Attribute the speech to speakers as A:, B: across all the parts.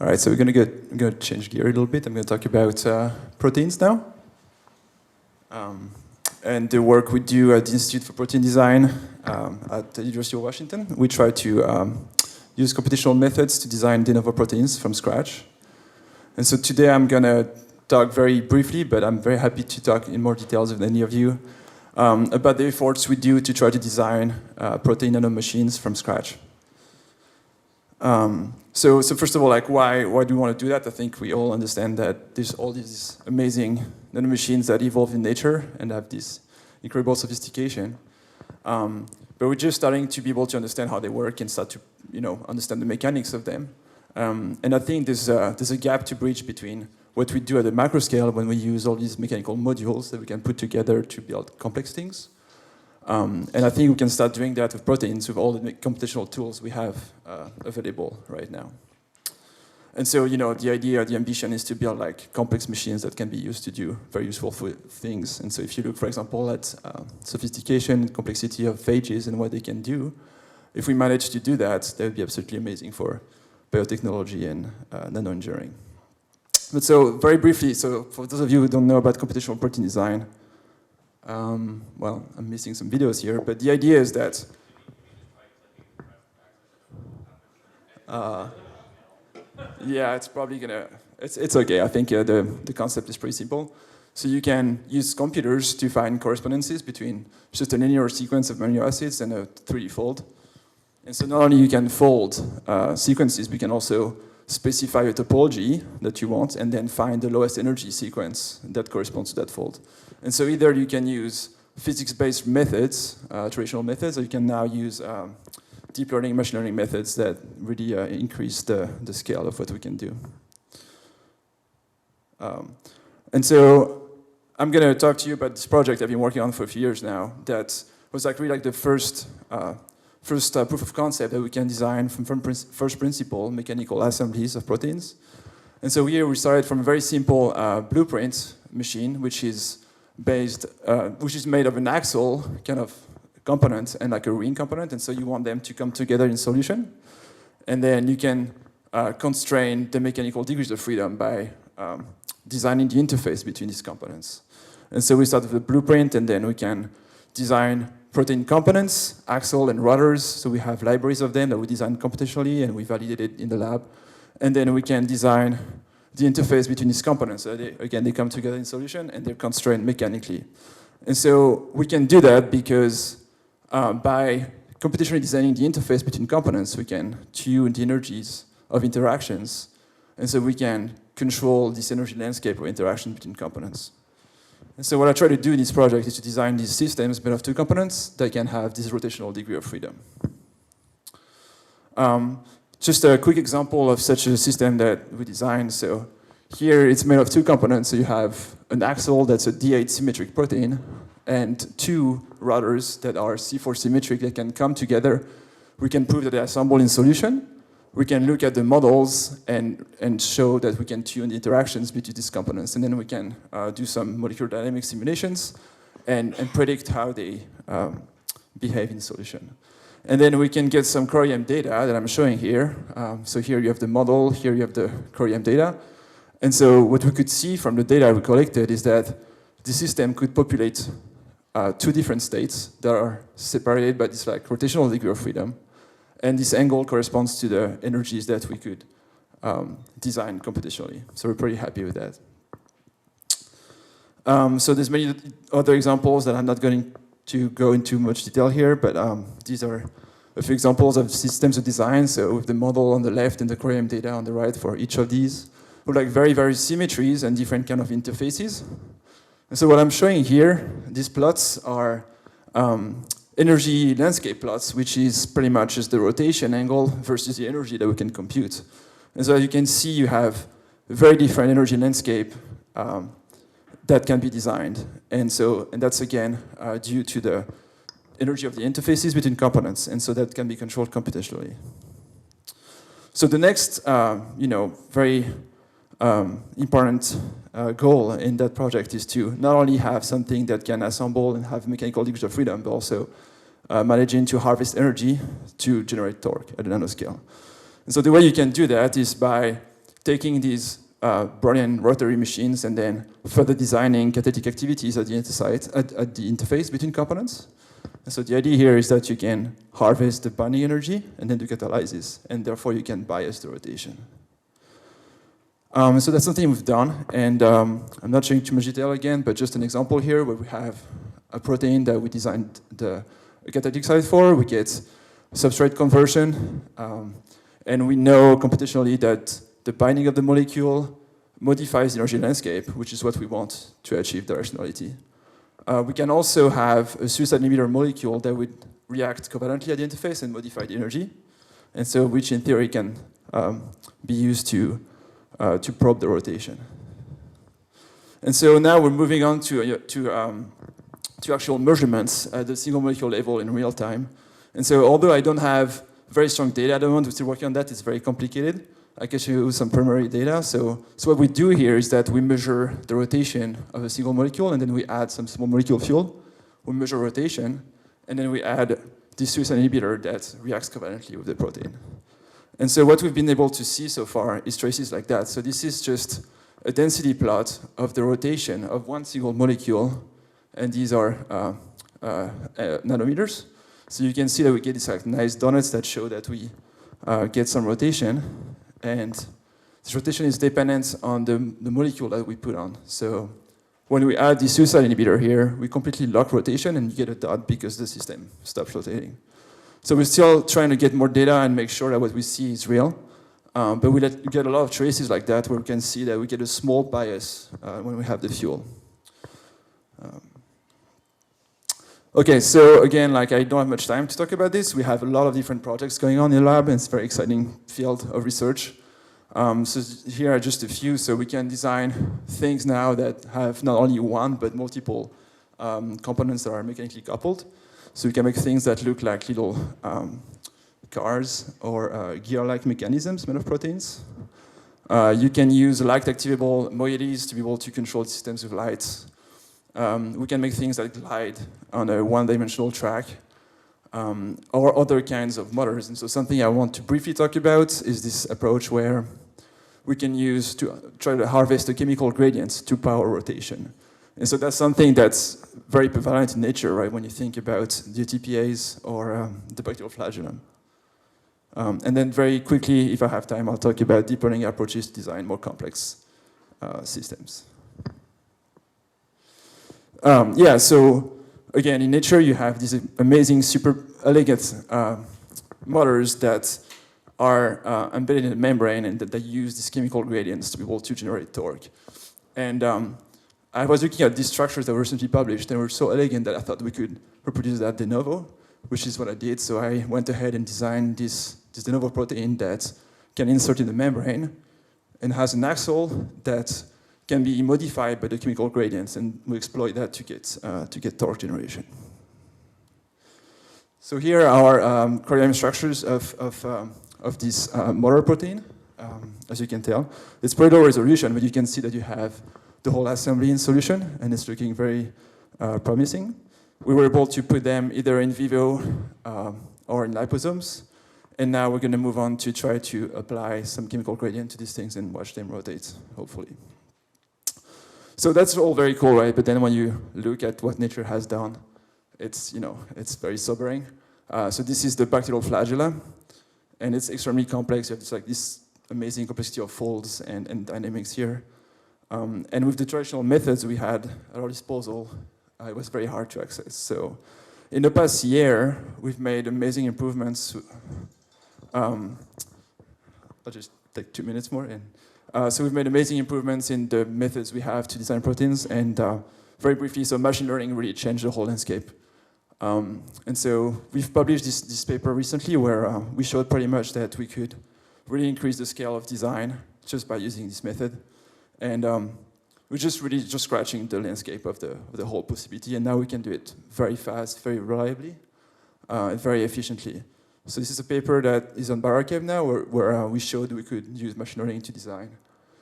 A: All right, so I'm gonna change gear a little bit. I'm gonna talk about proteins now. And the work we do at the Institute for Protein Design at the University of Washington. We try to use computational methods to design de novo proteins from scratch. And so today I'm gonna talk very briefly, but I'm very happy to talk in more details with any of you about the efforts we do to try to design protein nanomachines from scratch. So first of all, like why do we want to do that? I think we all understand that there's all these amazing nanomachines that evolve in nature and have this incredible sophistication. But we're just starting to be able to understand how they work and start to understand the mechanics of them. And I think there's a gap to bridge between what we do at the macro scale when we use all these mechanical modules that we can put together to build complex things. And I think we can start doing that with proteins with all the computational tools we have available right now. And so, the idea, the ambition is to build like complex machines that can be used to do very useful things. And so if you look, for example, at sophistication, complexity of phages and what they can do, if we manage to do that, that would be absolutely amazing for biotechnology and nanoengineering. But so very briefly, so for those of you who don't know about computational protein design, well, I'm missing some videos here, but the idea is that yeah, it's probably gonna, it's okay. I think the concept is pretty simple. So you can use computers to find correspondences between just a linear sequence of amino acids and a 3D fold. And so not only you can fold sequences, but you can also specify a topology that you want and then find the lowest energy sequence that corresponds to that fold. And so either you can use physics-based methods, traditional methods, or you can now use deep learning, machine learning methods that really increase the scale of what we can do. And so I'm going to talk to you about this project I've been working on for a few years now that was like really like the first proof of concept that we can design from first principle mechanical assemblies of proteins. And so here we started from a very simple blueprint machine, which is made of an axial kind of component and like a ring component. And so you want them to come together in solution. And then you can constrain the mechanical degrees of freedom by designing the interface between these components. And so we start with the blueprint, and then we can design protein components, axial and rotors. So we have libraries of them that we design computationally and we validate it in the lab. And then we can design the interface between these components. So they come together in solution and they're constrained mechanically. And so we can do that because by computationally designing the interface between components, we can tune the energies of interactions. And so we can control this energy landscape of interaction between components. And so what I try to do in this project is to design these systems made of two components that can have this rotational degree of freedom. Just a quick example of such a system that we designed. So here it's made of two components. So you have an axial that's a D8 symmetric protein and two rotors that are C4 symmetric that can come together. We can prove that they assemble in solution. We can look at the models and show that we can tune the interactions between these components. And then we can do some molecular dynamic simulations and predict how they behave in solution. And then we can get some cryo-EM data that I'm showing here. So here you have the model, here you have the cryo-EM data. And so what we could see from the data we collected is that the system could populate two different states that are separated by this like rotational degree of freedom. And this angle corresponds to the energies that we could design computationally. So we're pretty happy with that. So there's many other examples that I'm not going to go into much detail here, but these are a few examples of systems of design. So with the model on the left and the cryo-EM data on the right for each of these, with like very symmetries and different kind of interfaces. And so what I'm showing here, these plots are energy landscape plots, which is pretty much just the rotation angle versus the energy that we can compute. And so as you can see, you have a very different energy landscape that can be designed. And that's again due to the energy of the interfaces between components. And so that can be controlled computationally. So the next, very important goal in that project is to not only have something that can assemble and have mechanical degrees of freedom, but also managing to harvest energy to generate torque at a nanoscale. And so the way you can do that is by taking these Brownian rotary machines and then further designing catalytic activities at the at the interface between components. And so the idea here is that you can harvest the binding energy and then do catalysis, and therefore you can bias the rotation. So that's something we've done, and I'm not showing too much detail again, but just an example here where we have a protein that we designed the catalytic side for. We get substrate conversion, and we know computationally that the binding of the molecule modifies the energy landscape, which is what we want to achieve directionality. We can also have a suicide inhibitor molecule that would react covalently at the interface and modify the energy, and so which in theory can be used to probe the rotation. And so now we're moving on to actual measurements at the single molecule level in real time. And so although I don't have very strong data at the moment, we're still working on that, it's very complicated. I can show you some preliminary data. So what we do here is that we measure the rotation of a single molecule, and then we add some small molecule fuel. We measure rotation, and then we add this suicide inhibitor that reacts covalently with the protein. And so what we've been able to see so far is traces like that. So this is just a density plot of the rotation of one single molecule, and these are nanometers. So you can see that we get these like nice donuts that show that we get some rotation, and this rotation is dependent on the molecule that we put on. So when we add the suicide inhibitor here, we completely lock rotation, and you get a dot because the system stops rotating. So we're still trying to get more data and make sure that what we see is real. But we get a lot of traces like that where we can see that we get a small bias when we have the fuel. Okay, so again, like I don't have much time to talk about this. We have a lot of different projects going on in the lab, and it's a very exciting field of research. So here are just a few. So we can design things now that have not only one, but multiple components that are mechanically coupled. So we can make things that look like little cars or gear-like mechanisms made of proteins. You can use light-activable moieties to be able to control systems with light. We can make things that glide on a one-dimensional track, or other kinds of motors. And so something I want to briefly talk about is this approach where we can use to try to harvest the chemical gradients to power rotation. And so that's something that's very prevalent in nature, right, when you think about the TPAs or the bacterial flagellum. And then very quickly, if I have time, I'll talk about deep learning approaches to design more complex systems. Yeah, so again, in nature, you have these amazing, super elegant motors that are embedded in the membrane and that they use these chemical gradients to be able to generate torque. And I was looking at these structures that were recently published. They were so elegant that I thought we could reproduce that de novo, which is what I did. So I went ahead and designed this de novo protein that can insert in the membrane and has an axle that can be modified by the chemical gradients, and we exploit that to get torque generation. So here are chromosome structures of this motor protein. As you can tell, it's pretty low resolution, but you can see that you have the whole assembly in solution, and it's looking very promising. We were able to put them either in vivo or in liposomes, and now we're going to move on to try to apply some chemical gradient to these things and watch them rotate, hopefully. So that's all very cool, right? But then when you look at what nature has done, it's very sobering. So this is the bacterial flagella, and it's extremely complex. You have this amazing complexity of folds and dynamics here. And with the traditional methods we had at our disposal, it was very hard to access. So in the past year, we've made amazing improvements. I'll just take 2 minutes more. So we've made amazing improvements in the methods we have to design proteins. And very briefly, so machine learning really changed the whole landscape. And so we've published this paper recently where we showed pretty much that we could really increase the scale of design just by using this method. And we're just really scratching the landscape of the whole possibility. And now we can do it very fast, very reliably, and very efficiently. So this is a paper that is on Baracab now, where we showed we could use machine learning to design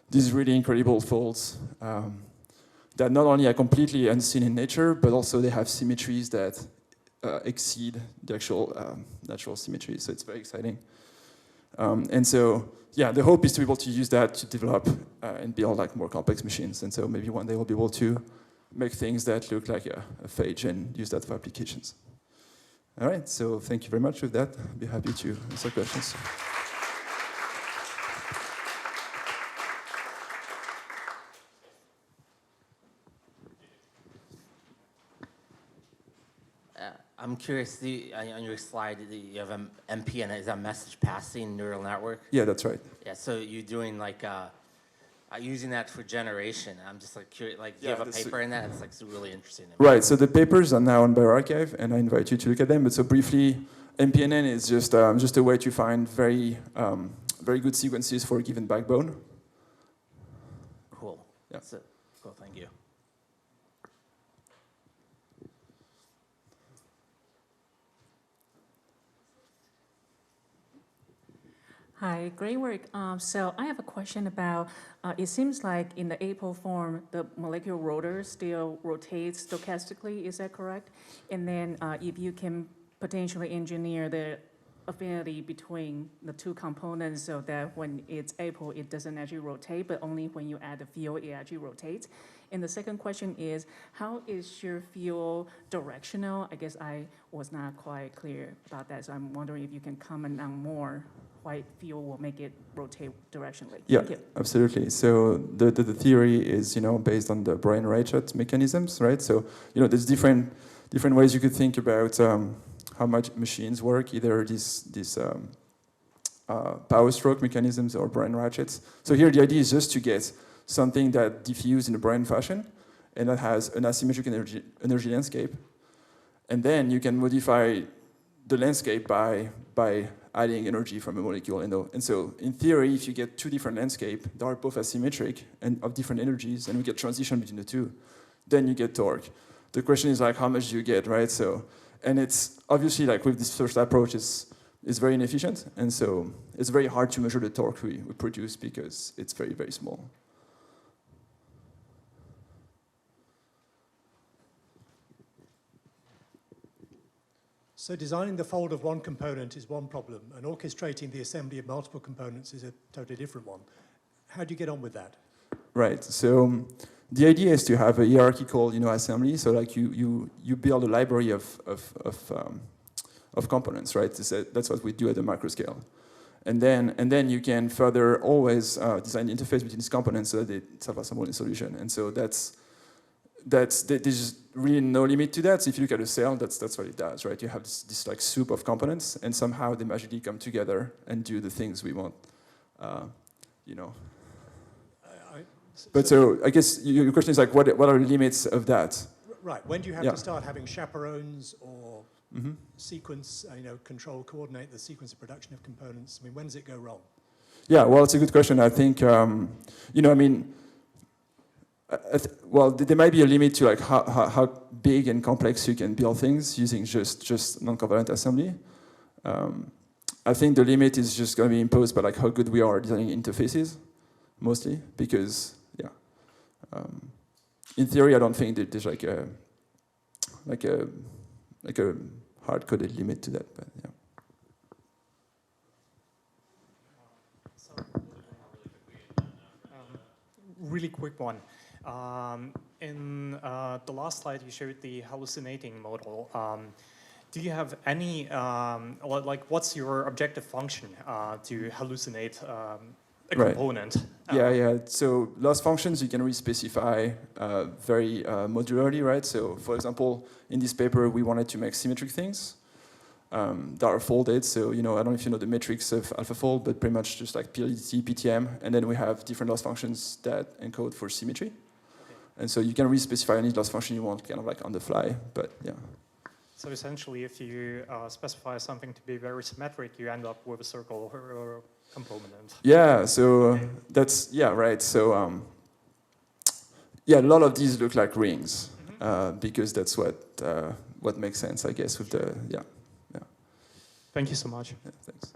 A: these really incredible folds that not only are completely unseen in nature, but also they have symmetries that exceed the actual natural symmetry. So it's very exciting. And so, yeah, the hope is to be able to use that to develop and build like more complex machines. And so maybe one day we'll be able to make things that look like a phage and use that for applications. All right, so thank you very much with that. I'll be happy to answer questions.
B: I'm curious, on your slide, you have an MPN, is that message passing neural network?
A: Yeah, that's right.
B: Yeah, so you're doing like, using that for generation. I'm just like curious, like, do you have a paper in that? It's like really interesting.
A: Right, so the papers are now on bioRxiv, and I invite you to look at them. But so briefly, MPNN is just a way to find very good sequences for a given backbone.
B: Cool.
A: Yeah.
B: So, cool, thank you.
C: Hi, great work. So I have a question about, it seems like in the apo form, the molecular rotor still rotates stochastically, is that correct? And then if you can potentially engineer the affinity between the two components so that when it's apo, it doesn't actually rotate, but only when you add the field, it actually rotates. And the second question is, how is your field directional? I guess I was not quite clear about that, so I'm wondering if you can comment on more why field will make it rotate directionally.
A: Yeah,
C: Thank you.
A: absolutely. So the theory is, based on the brain ratchet mechanisms, right? So, there's different ways you could think about how much machines work, either these power stroke mechanisms or brain ratchets. So here the idea is just to get something that diffuses in a brain fashion and that has an asymmetric energy landscape. And then you can modify the landscape by adding energy from a molecule. And so in theory, if you get two different landscapes that are both asymmetric and of different energies, and we get transition between the two, then you get torque. The question is like, how much do you get, right? So, and it's obviously like with this first approach, it's very inefficient. And so it's very hard to measure the torque we produce because it's very, very small.
D: So designing the fold of one component is one problem, and orchestrating the assembly of multiple components is a totally different one. How do you get on with that? Right.
A: So the idea is to have a hierarchical, assembly. So like you build a library of components, right? That's what we do at the macro scale. And then you can further always design the interface between these components so that they self-assemble in solution. And so there's really no limit to that. So if you look at a cell, that's what it does, right? You have this like soup of components, and somehow they magically come together and do the things we want, But so I guess your question is like, what are the limits of that?
D: Right. When do you have to start having chaperones or sequence, control, coordinate the sequence of production of components? I mean, when does it go wrong?
A: Yeah, well, it's a good question. I think, well, there might be a limit to like how big and complex you can build things using just non-covalent assembly. I think the limit is just going to be imposed by like how good we are designing interfaces, mostly, because in theory, I don't think that there's like a hard-coded limit to that, but yeah.
E: Really quick one. In the last slide, you showed the hallucinating model. Do you have any, what's your objective function to hallucinate a component?
A: Yeah. So loss functions, you can re-specify very modularly, right? So for example, in this paper, we wanted to make symmetric things that are folded. So, I don't know if you know the metrics of AlphaFold, but pretty much just like PLDT, PTM, and then we have different loss functions that encode for symmetry. And so you can re-specify any loss function you want, kind of like on the fly, but yeah.
E: So essentially, if you specify something to be very symmetric, you end up with a circle or component.
A: Yeah, so that's, right. So, a lot of these look like rings, because that's what makes sense, I guess, with the,
E: Thank you so much.
A: Yeah, thanks.